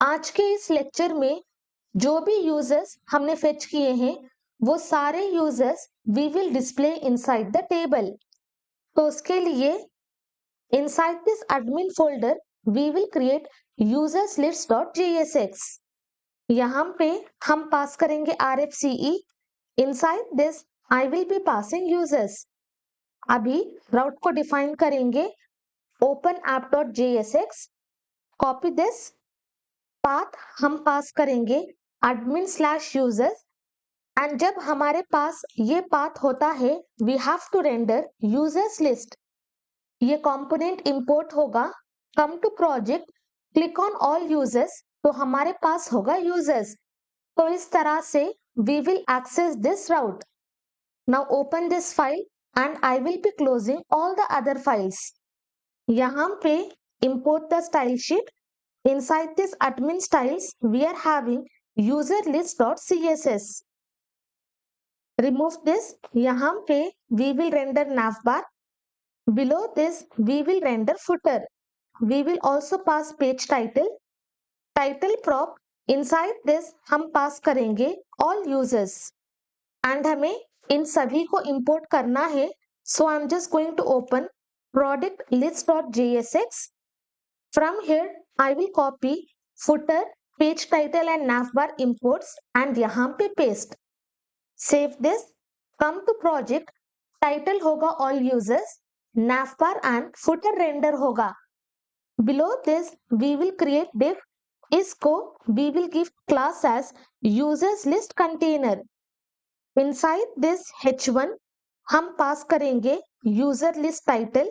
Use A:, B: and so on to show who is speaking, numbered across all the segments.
A: आज के इस लेक्चर में जो भी यूजर्स हमने फेच किए हैं वो सारे users we will display inside the table. तो उसके लिए inside this admin folder we will create users list dot JSX। यहाँ पे हम पास करेंगे RFCE। Inside this I will be passing users. अभी राउट को डिफाइन करेंगे open app dot JSX। Copy this path हम पास करेंगे admin/users एंड जब हमारे पास ये पाथ होता है we have to render users list. ये कंपोनेंट इंपोर्ट होगा। Come to project, click on all users, तो हमारे पास होगा यूजर्स। तो इस तरह से we will access this route. Now open this file and I will be closing all the other files. यहाँ पे import the style sheet. Inside this admin styles, we are having user list.css. Remove this. यहाँ पे we will render navbar. Below this, we will render footer. We will also pass page title. Title prop. Inside this, हम pass करेंगे all users. And हमें इन सभी को import करना है. So I'm just going to open product list.jsx. From here, I will copy footer, page title and navbar imports and यहाँ पे paste. Save this. Come to project. Title होगा all users. Navbar and footer render होगा. Below this, we will create div. इसको we will give class as users list container. Inside this h1 हम pass करेंगे user list title.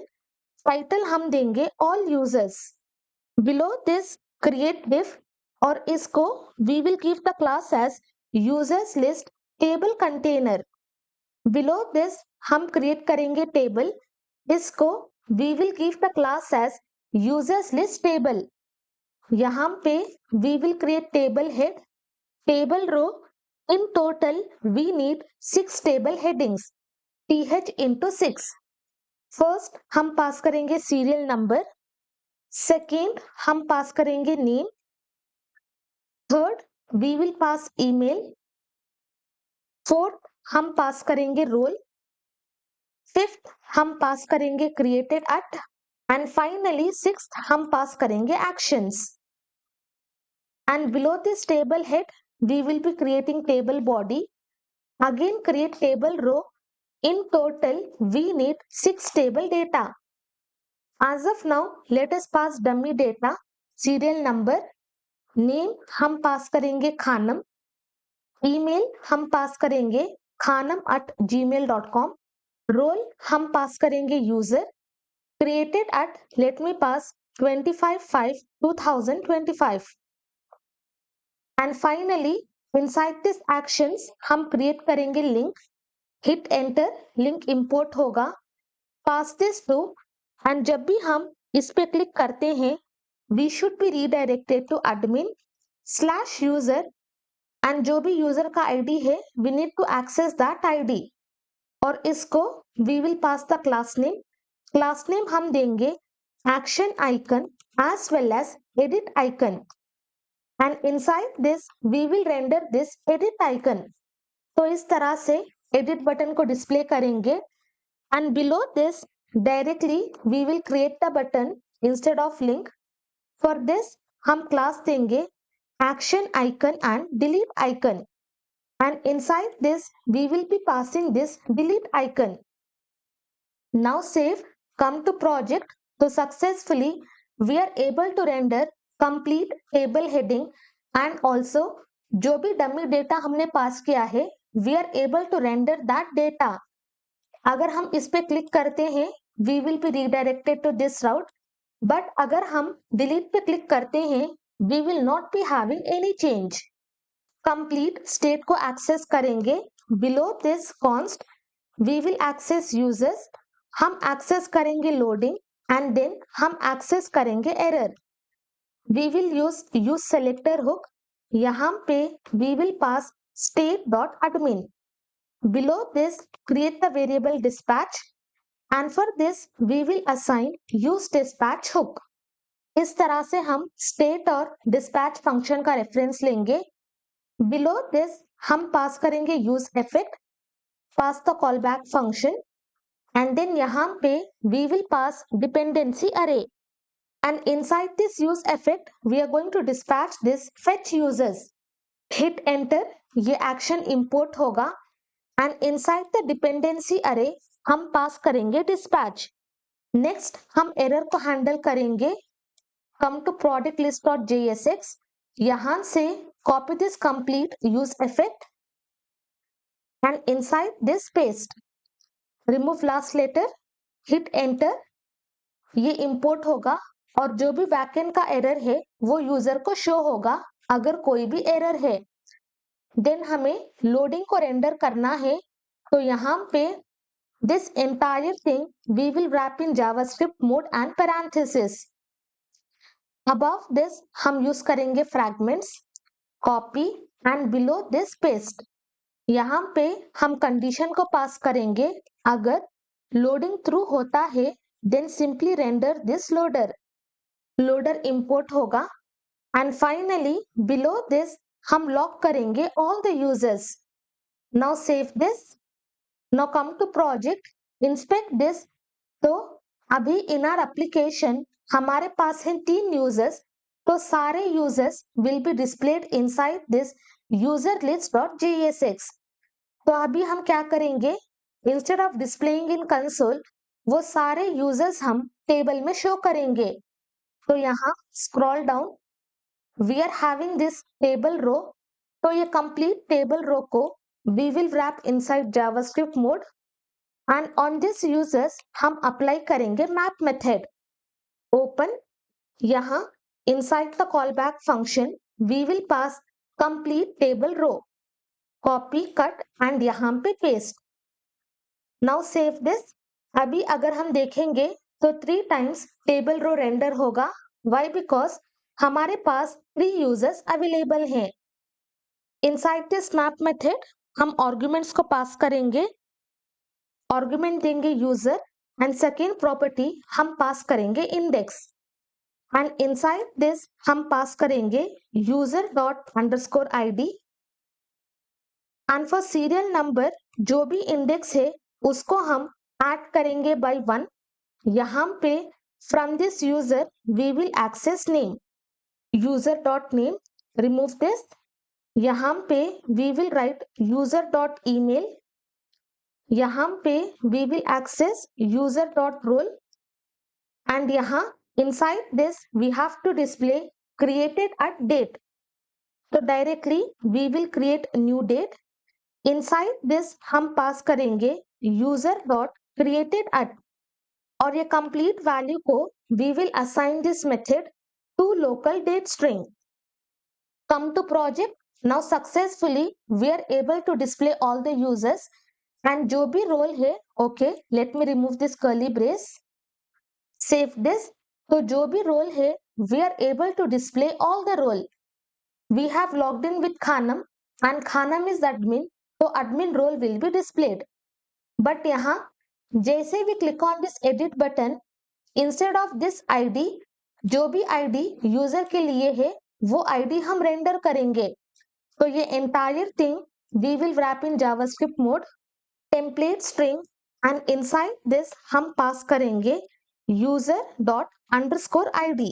A: Title हम देंगे all users. Below this create div और इसको we will give the class as users list table container. Below this हम create करेंगे table, इसको we will give the class as users list table. यहाँ पे we will create table head, table row. In total we need 6 table headings, th into 6. First हम pass करेंगे serial number. Second हम pass करेंगे name. Third we will pass email. Fourth हम pass करेंगे role. Fifth हम pass करेंगे created at and finally sixth हम pass करेंगे actions. And below this table head we will be creating table body. Again create table row. In total we need 6 table data. As of now, let us pass dummy data, serial number, name हम pass करेंगे Khanam, email हम pass करेंगे khanam@gmail.com, role हम pass करेंगे user, created at let me pass 25/5/2025 and finally inside this actions हम create करेंगे link, hit enter, link import होगा, pass this to and जब भी हम इस पे क्लिक करते हैं we should be redirected to admin/user and जो भी यूजर का आईडी है we need to access that ID और इसको we will pass the class name. Class name हम देंगे action icon as well as edit icon and inside this we will render this edit icon. तो इस तरह से edit button को display करेंगे and below this directly we will create the button instead of link. For this हम class देंगे action icon and delete icon and inside this we will be passing this delete icon. Now save, come to project. So successfully we are able to render complete table heading and also जो भी dummy data हमने पास किया है we are able to render that data. अगर हम इस पे click करते हैं we will be redirected to this route, but अगर हम delete पे क्लिक करते हैं we will not be having any change. Complete state को access करेंगे। Below this const we will access users, हम access करेंगे loading and then हम access करेंगे error. We will use selector hook, यहाँ पे we will pass state.admin. Below this create the variable dispatch and for this we will assign use dispatch hook. इस तरह से हम स्टेट और डिस्पैच फंक्शन का रेफरेंस लेंगे। बिलो दिस हम पास करेंगे use effect, pass the call back function, and then यहाँ पे we will pass dependency array, and inside this use effect we are going to dispatch this fetch users. Hit enter, ये action import होगा, and inside the dependency array हम pass करेंगे dispatch. Next हम error को handle करेंगे। Come to product list dot JSX, यहां से copy this complete use effect and inside this paste remove last letter, hit enter, ये import होगा और जो भी बैकएंड का एरर है वो यूजर को शो होगा अगर कोई भी एरर है। देन हमें लोडिंग को रेंडर करना है, तो यहाँ पे this entire thing we will wrap in JavaScript mode and parenthesis. Above this हम यूज करेंगे fragments, copy and below this paste. यहाँ पे हम कंडीशन को पास करेंगे, अगर लोडिंग थ्रू होता है then simply render this loader. Loader import होगा, एंड फाइनली बिलो दिस हम लॉक करेंगे all the users. Now save this, now come to project, inspect this. तो अभी इन आवर एप्लीकेशन हमारे पास है 3 यूजर्स, तो सारे users will be displayed inside this user list dot JSX। तो अभी हम क्या करेंगे, instead of displaying in console वो सारे यूजर्स हम टेबल में शो करेंगे। तो यहाँ scroll down, we are having this table row, तो ये कंप्लीट टेबल रो को we will wrap inside JavaScript mode, and on this users हम अप्लाई करेंगे मैप मेथड। ओपन, यहाँ inside the call back function we will pass complete table row, copy cut and यहाँ पे paste. Now save this. अभी अगर हम देखेंगे तो 3 टाइम्स टेबल रो रेंडर होगा। वाई? बिकॉज हमारे पास 3 यूजर्स अवेलेबल हैं। इनसाइड दिस मैप मेथड हम आर्गुमेंट्स को पास करेंगे, आर्गुमेंट देंगे यूजर, एंड सेकेंड प्रॉपर्टी हम पास करेंगे इंडेक्स, एंड इनसाइड दिस हम पास करेंगे user dot underscore ID, and for serial number जो भी इंडेक्स है उसको हम ऐड करेंगे बाय 1। यहाँ पे from this user we will access name, user dot name, remove this. यहाँ पे we will write user dot email, यहाँ पे we will access user dot role, and यहाँ inside this we have to display created at date, तो directly we will create new date. Inside this हम pass करेंगे user dot created at, और ये complete value को we will assign this method to local date string. Come to project, now successfully we are able to display all the users, and जो भी role है, okay let me remove this curly brace, save this. तो जो भी role है we are able to display all the role. We have logged in with Khanam, and Khanam is admin, तो admin role will be displayed. But यहाँ जैसे भी click on this edit button, instead of this ID, जो भी ID user के लिए है वो ID हम रेंडर करेंगे। तो ये entire thing we will wrap in JavaScript mode, template string, and inside this हम पास करेंगे user dot underscore ID।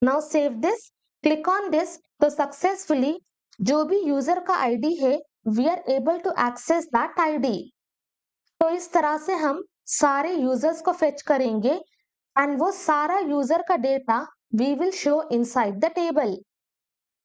A: Now save this, click on this, तो सक्सेसफुली जो भी यूजर का ID है we are able to access that ID। तो इस तरह से हम सारे यूजर्स को फेच करेंगे, एंड वो सारा यूजर का data we will show inside the table.